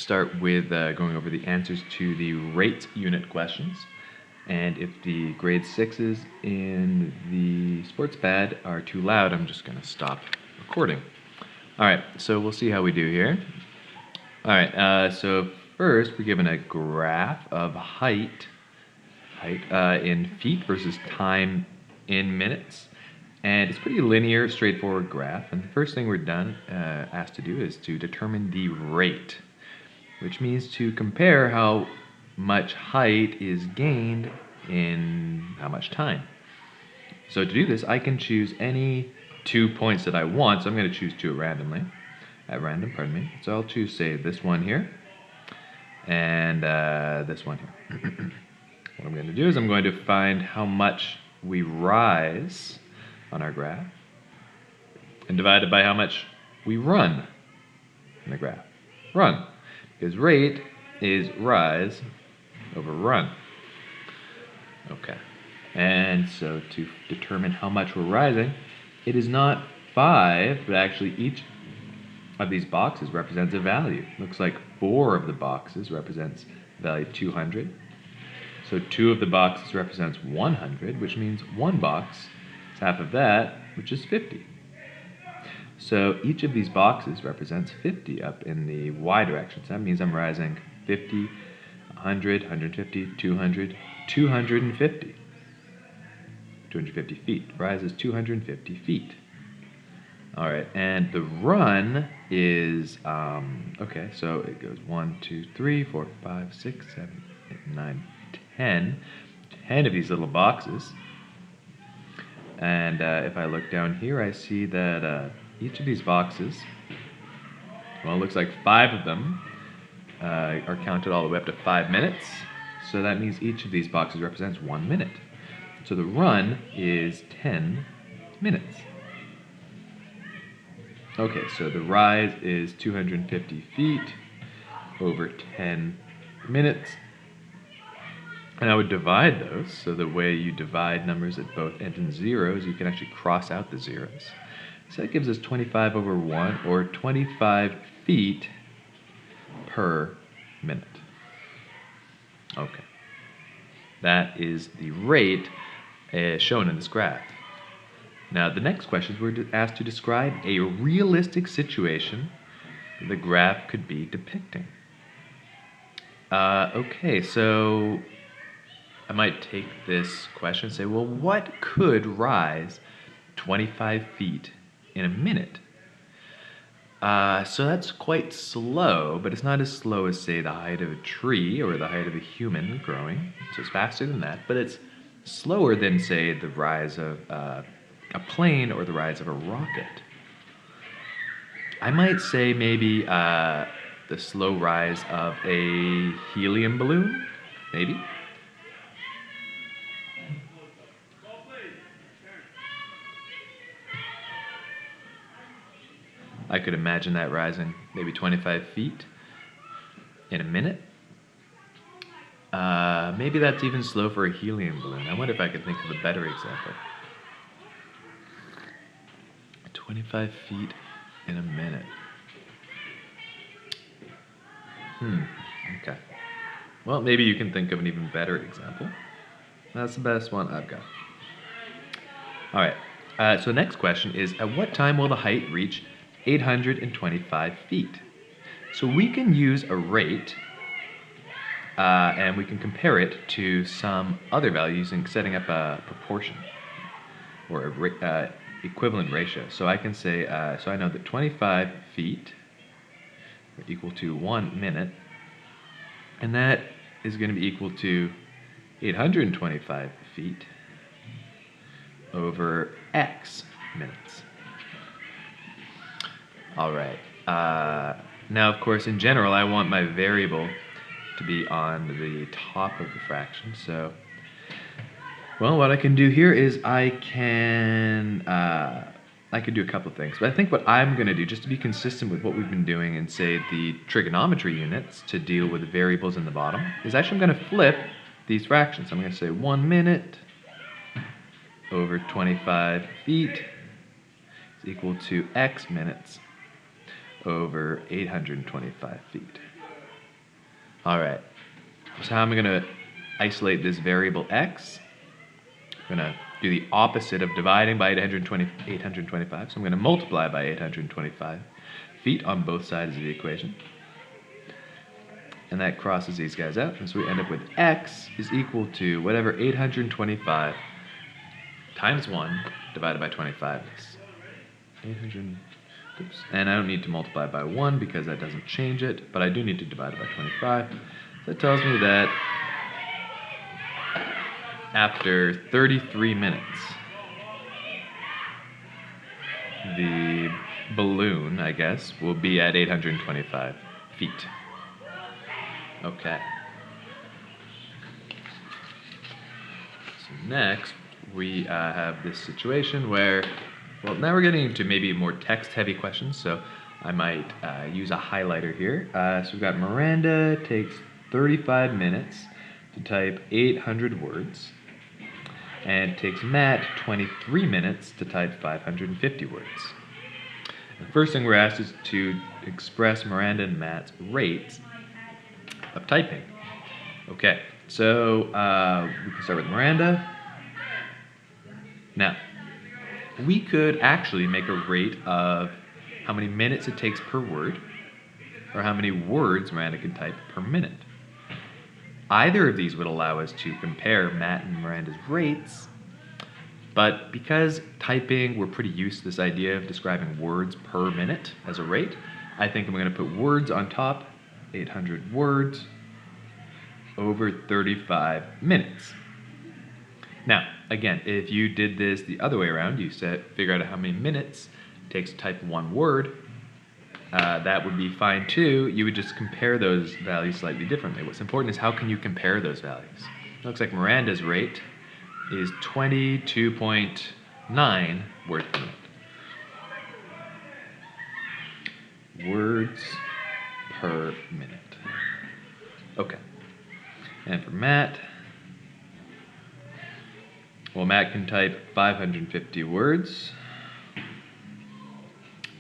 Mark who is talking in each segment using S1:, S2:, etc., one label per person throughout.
S1: start with going over the answers to the rate unit questions. And if the grade 6s in the sports pad are too loud, I'm just going to stop recording. All right, so we'll see how we do here. All right, so first we're given a graph of height in feet versus time in minutes. And it's a pretty linear, straightforward graph. And the first thing we're asked to do is to determine the rate, which means to compare how much height is gained in how much time. So to do this, I can choose any 2 points that I want. So I'm going to choose 2 at random. So I'll choose, say, this one here and this one here. What I'm going to do is I'm going to find how much we rise on our graph and divide it by how much we run in the graph. Run, because rate is rise over run. Okay, and so to determine how much we're rising, it is not 5, but actually each of these boxes represents a value. Looks like 4 of the boxes represents the value of 200. So 2 of the boxes represents 100, which means 1 box is half of that, which is 50. So each of these boxes represents 50 up in the y direction. So that means I'm rising 50, 100, 150, 200, 250. 250 feet. Rises 250 feet. All right, and the run is, okay, so it goes 1, 2, 3, 4, 5, 6, 7, 8, 9, 10. 10 of these little boxes. And if I look down here, I see that each of these boxes, well, it looks like 5 of them are counted all the way up to 5 minutes. So that means each of these boxes represents 1 minute. So the run is 10 minutes. Okay, so the rise is 250 feet over 10 minutes. And I would divide those, so the way you divide numbers that both end in zeros, you can actually cross out the zeros. So that gives us 25 over 1, or 25 feet per minute. Okay. That is the rate shown in this graph. Now, the next questions we're asked to describe a realistic situation the graph could be depicting. Okay, so I might take this question and say, well, what could rise 25 feet in a minute? So that's quite slow, but it's not as slow as, say, the height of a tree or the height of a human growing. So it's faster than that, but it's slower than, say, the rise of a plane or the rise of a rocket. I might say maybe the slow rise of a helium balloon, maybe. I could imagine that rising maybe 25 feet in a minute. Maybe that's even slow for a helium balloon. I wonder if I could think of a better example. 25 feet in a minute. Okay. Well, maybe you can think of an even better example. That's the best one I've got. All right. So the next question is, at what time will the height reach 825 feet? So we can use a rate, and we can compare it to some other values in setting up a proportion or a equivalent ratio. So I can say, so I know that 25 feet are equal to 1 minute, and that is going to be equal to 825 feet over X minutes. All right. Now, of course, in general, I want my variable to be on the top of the fraction. So, well, what I can do here is I could do a couple of things. But I think what I'm going to do, just to be consistent with what we've been doing in, say, the trigonometry units to deal with the variables in the bottom, is actually I'm going to flip these fractions. I'm going to say 1 minute over 25 feet is equal to X minutes over 825 feet. All right. So how am I going to isolate this variable x? I'm going to do the opposite of dividing by 825. So I'm going to multiply by 825 feet on both sides of the equation. And that crosses these guys out. And so we end up with x is equal to whatever 825 times 1 divided by 25 is. 800, oops. And I don't need to multiply by 1 because that doesn't change it, but I do need to divide it by 25. That tells me that after 33 minutes, the balloon, I guess, will be at 825 feet. Okay. So next, we have this situation where, well, now we're getting into maybe more text-heavy questions, so I might use a highlighter here. So we've got Miranda takes 35 minutes to type 800 words, and it takes Matt 23 minutes to type 550 words. The first thing we're asked is to express Miranda and Matt's rates of typing. Okay, so we can start with Miranda. Now, we could actually make a rate of how many minutes it takes per word, or how many words Miranda can type per minute. Either of these would allow us to compare Matt and Miranda's rates, but because typing, we're pretty used to this idea of describing words per minute as a rate, I think I'm going to put words on top, 800 words over 35 minutes. Now, again, if you did this the other way around, you figure out how many minutes it takes to type one word, that would be fine too. You would just compare those values slightly differently. What's important is how can you compare those values. It looks like Miranda's rate is 22.9 words per minute. Words per minute. Okay. And for Matt, well, Matt can type 550 words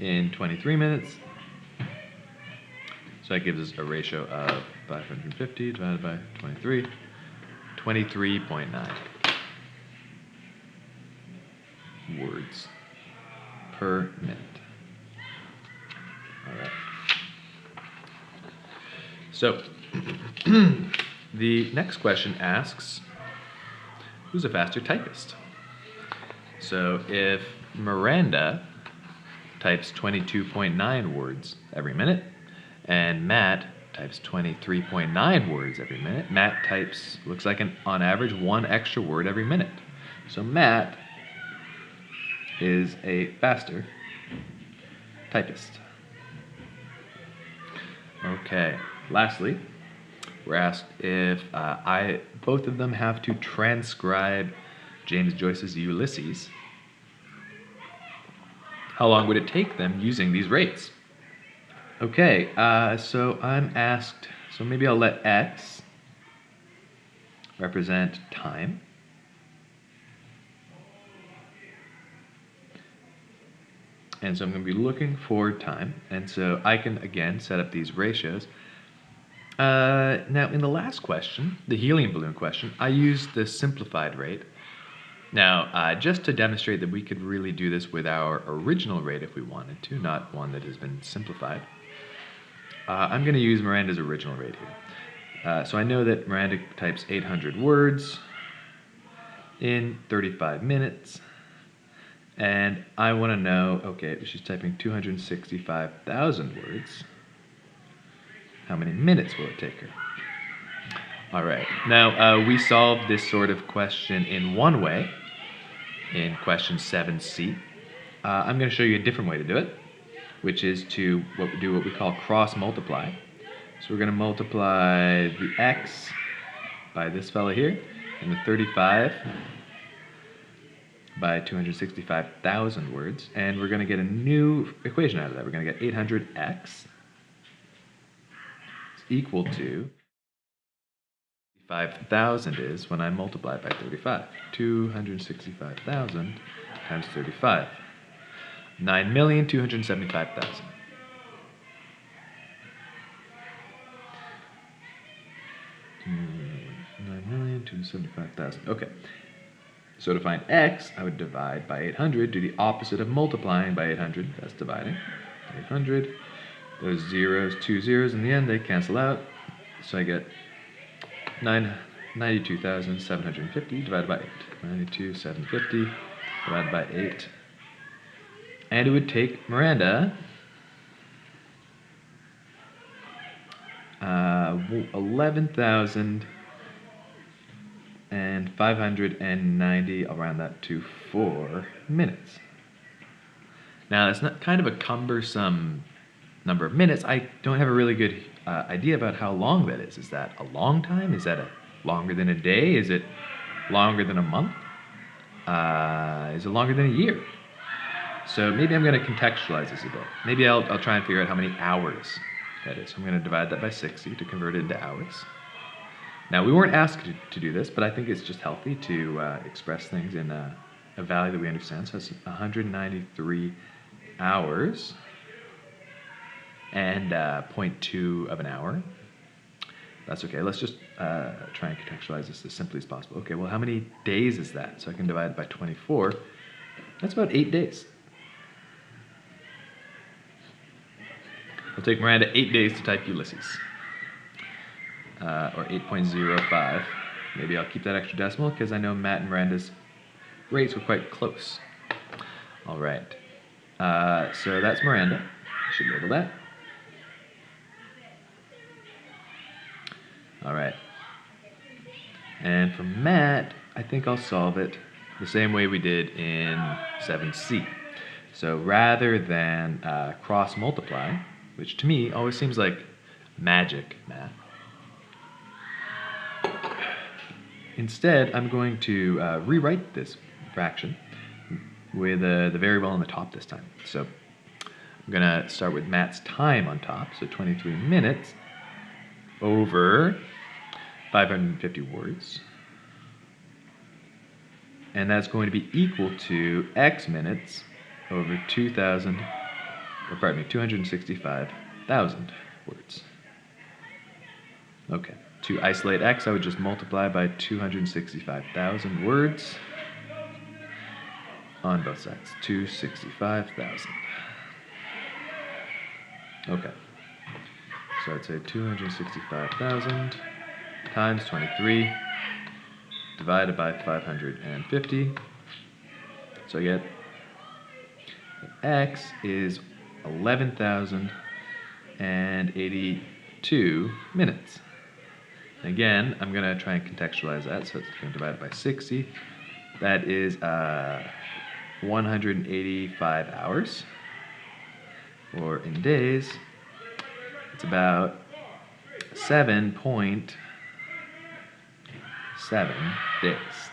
S1: in 23 minutes. So that gives us a ratio of 550 divided by 23, 23.9 words per minute. All right. So the next question asks, who's a faster typist? So if Miranda types 22.9 words every minute, and Matt types 23.9 words every minute, Matt types, looks like on average, 1 extra word every minute. So Matt is a faster typist. Okay, lastly, we're asked if both of them have to transcribe James Joyce's Ulysses. How long would it take them using these rates? Okay, so I'm asked, so maybe I'll let X represent time. And so I'm going to be looking for time. And so I can, again, set up these ratios. Now, in the last question, the helium balloon question, I used the simplified rate. Now, just to demonstrate that we could really do this with our original rate if we wanted to, not one that has been simplified, I'm going to use Miranda's original rate here. So I know that Miranda types 800 words in 35 minutes. And I want to know, okay, she's typing 265,000 words. How many minutes will it take her? All right. Now, we solved this sort of question in one way, in question 7C. I'm going to show you a different way to do it, which is to do what we call cross-multiply. So we're going to multiply the x by this fellow here, and the 35 by 265,000 words, and we're going to get a new equation out of that. We're going to get 800x is equal to 5,000 is when I multiply by 35. 265,000 times 35. 9,275,000. 9,275,000. Okay. So to find x, I would divide by 800, do the opposite of multiplying by 800. That's dividing. 800. Those zeros, two zeros in the end, they cancel out. So I get 92,750 divided by 8. 92,750 divided by 8. And it would take Miranda 11,590, I'll round that to 4 minutes. Now, that's not kind of a cumbersome number of minutes. I don't have a really good idea about how long that is. Is that a long time? Is that longer than a day? Is it longer than a month? Is it longer than a year? So maybe I'm going to contextualize this a bit. Maybe I'll try and figure out how many hours that is. I'm going to divide that by 60 to convert it into hours. Now, we weren't asked to do this, but I think it's just healthy to express things in a value that we understand. So it's 193 hours and 0.2 of an hour. That's okay. Let's just try and contextualize this as simply as possible. Okay, well, how many days is that? So I can divide it by 24. That's about 8 days. It'll take Miranda 8 days to type Ulysses, or 8.05. Maybe I'll keep that extra decimal because I know Matt and Miranda's rates were quite close. All right, so that's Miranda. I should label that. All right, and for Matt, I think I'll solve it the same way we did in 7C. So rather than cross multiply, which to me always seems like magic math, instead I'm going to rewrite this fraction with the variable on the top this time. So I'm going to start with Matt's time on top, so 23 minutes over 550 words. And that's going to be equal to x minutes over 265,000 words. Okay, to isolate x, I would just multiply by 265,000 words on both sides. 265,000. Okay, so I'd say 265,000 times 23 divided by 550. So I get x is 11,082 minutes. Again, I'm going to try and contextualize that, so it's going to divide by 60. That is 185 hours, or in days, it's about 7.7 days.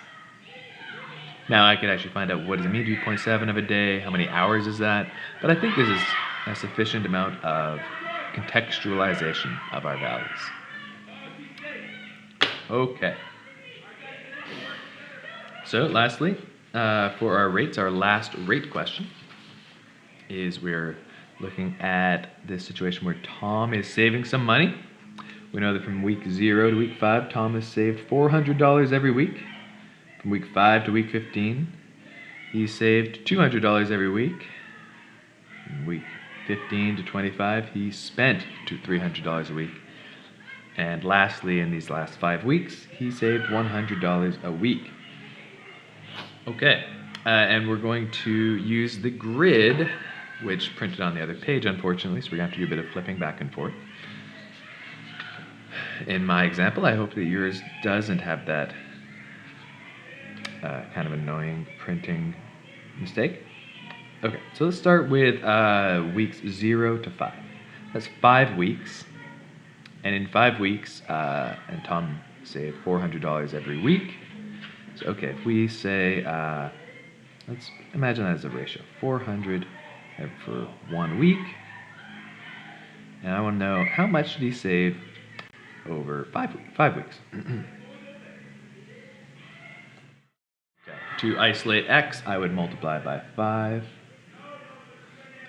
S1: Now I could actually find out what does it mean to be 0.7 of a day, how many hours is that, but I think this is a sufficient amount of contextualization of our values. Okay. So lastly, for our rates, our last rate question is we're looking at this situation where Tom is saving some money. We know that from week 0 to week 5, Tom has saved $400 every week. From week 5 to week 15, he saved $200 every week. From week 15 to 25, he spent $300 a week. And lastly, in these last 5 weeks, he saved $100 a week. Okay, and we're going to use the grid, which printed on the other page, unfortunately, so we're going to have to do a bit of flipping back and forth. In my example, I hope that yours doesn't have that kind of annoying printing mistake. Okay, so let's start with weeks 0 to 5. That's 5 weeks, and in 5 weeks, and Tom saved $400 every week. So okay, if we say, let's imagine that as a ratio, 400 for 1 week, and I want to know how much did he save over 5 weeks. Okay. To isolate x, I would multiply by 5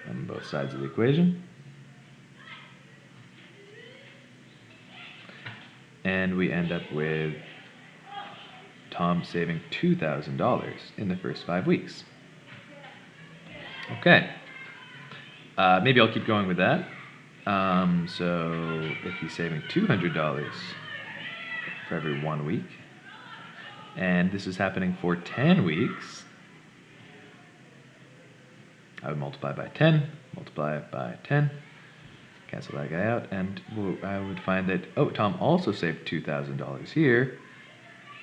S1: on both sides of the equation. And we end up with Tom saving $2,000 in the first 5 weeks. Okay. Maybe I'll keep going with that. So if he's saving $200 for every 1 week, and this is happening for 10 weeks, I would multiply by 10, multiply it by 10, cancel that guy out, and I would find that, oh, Tom also saved $2,000 here,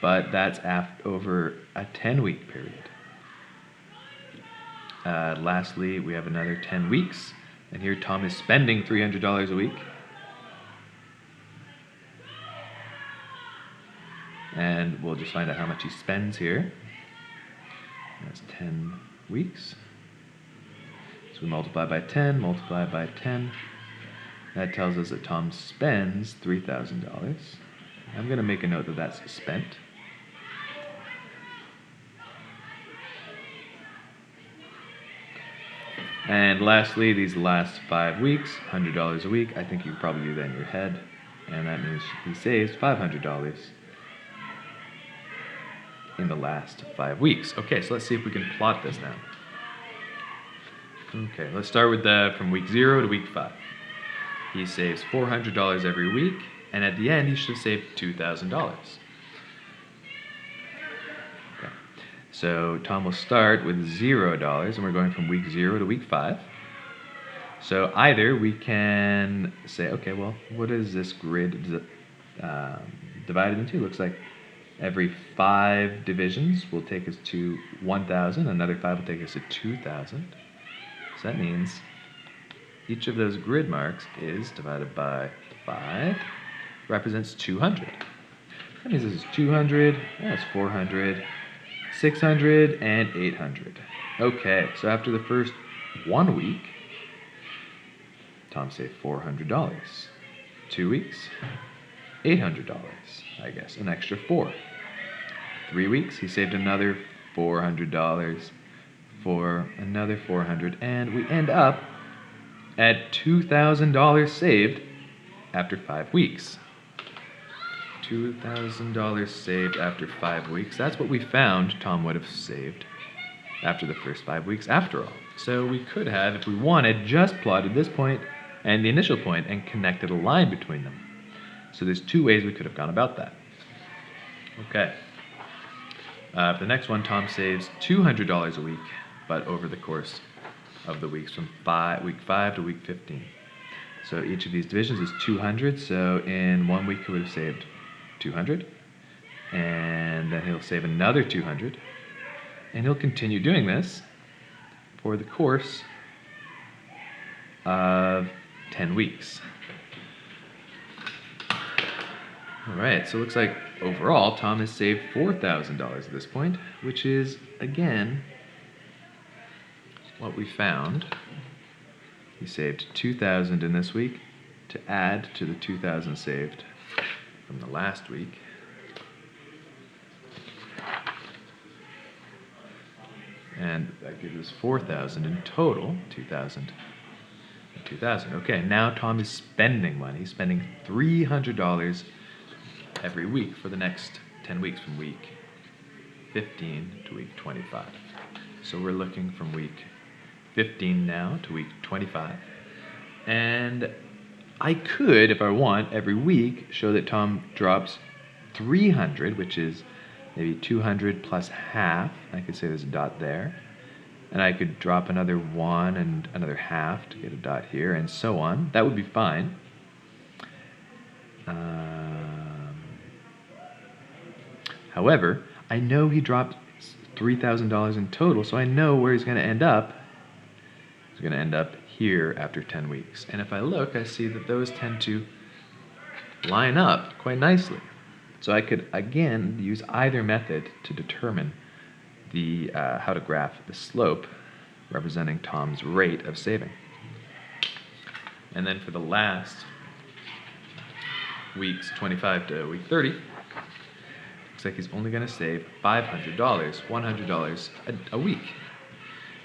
S1: but that's over a 10-week period. Lastly, we have another 10 weeks, and here Tom is spending $300 a week. And we'll just find out how much he spends here. That's 10 weeks. So we multiply by 10, multiply by 10. That tells us that Tom spends $3,000. I'm going to make a note that that's spent. And lastly, these last 5 weeks, $100 a week. I think you can probably do that in your head. And that means he saves $500 in the last 5 weeks. Okay, so let's see if we can plot this now. Okay, let's start with from week 0 to week 5. He saves $400 every week, and at the end he should save $2,000. Okay, so Tom will start with $0, and we're going from week 0 to week 5. So either we can say, okay, well, what is this grid divided into? Looks like every 5 divisions will take us to 1,000. Another 5 will take us to 2,000. So that means each of those grid marks is divided by 5, represents 200. That means this is 200, that's 400, 600, and 800. Okay, so after the first 1 week, Tom saved $400. 2 weeks, $800, I guess, an extra 4. 3 weeks, he saved another $400, for another 400, and we end up at $2,000 saved after 5 weeks. $2,000 saved after 5 weeks. That's what we found Tom would have saved after the first 5 weeks after all. So we could have, if we wanted, just plotted this point and the initial point and connected a line between them. So there's 2 ways we could have gone about that. Okay. For the next one, Tom saves $200 a week, but over the course of the weeks from week 5 to week 15. So each of these divisions is 200, so in 1 week he would have saved 200, and then he'll save another 200, and he'll continue doing this for the course of 10 weeks. Alright, so it looks like overall Tom has saved $4,000 at this point, which is, again, what we found. He saved $2,000 in this week to add to the $2,000 saved from the last week. And that gives us $4,000 in total, $2,000 and $2,000. Okay, now Tom is spending money. He's spending $300 every week for the next 10 weeks, from week 15 to week 25. So we're looking from week 15 now to week 25. And I could, if I want, every week show that Tom drops 300, which is maybe 200 plus half. I could say there's a dot there. And I could drop another 1 and another half to get a dot here, and so on. That would be fine. However, I know he dropped $3,000 in total, so I know where he's going to end up. He's going to end up here after 10 weeks. And if I look, I see that those tend to line up quite nicely. So I could, again, use either method to determine the how to graph the slope representing Tom's rate of saving. And then for the last weeks, 25 to week 30, looks like he's only going to save $500, $100 a week.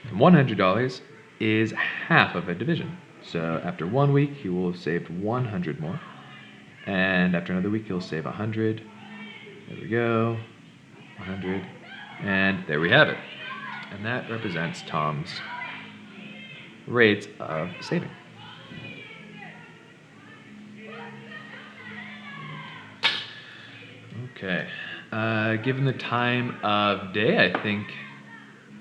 S1: And $100 is half of a division. So after 1 week, he will have saved 100 more. And And after another week, he'll save 100. There we go. 100. And there we have it. And that represents Tom's rate of saving. Okay. Given the time of day, I think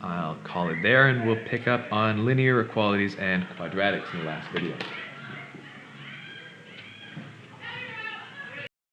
S1: I'll call it there, and we'll pick up on linear equalities and quadratics in the last video.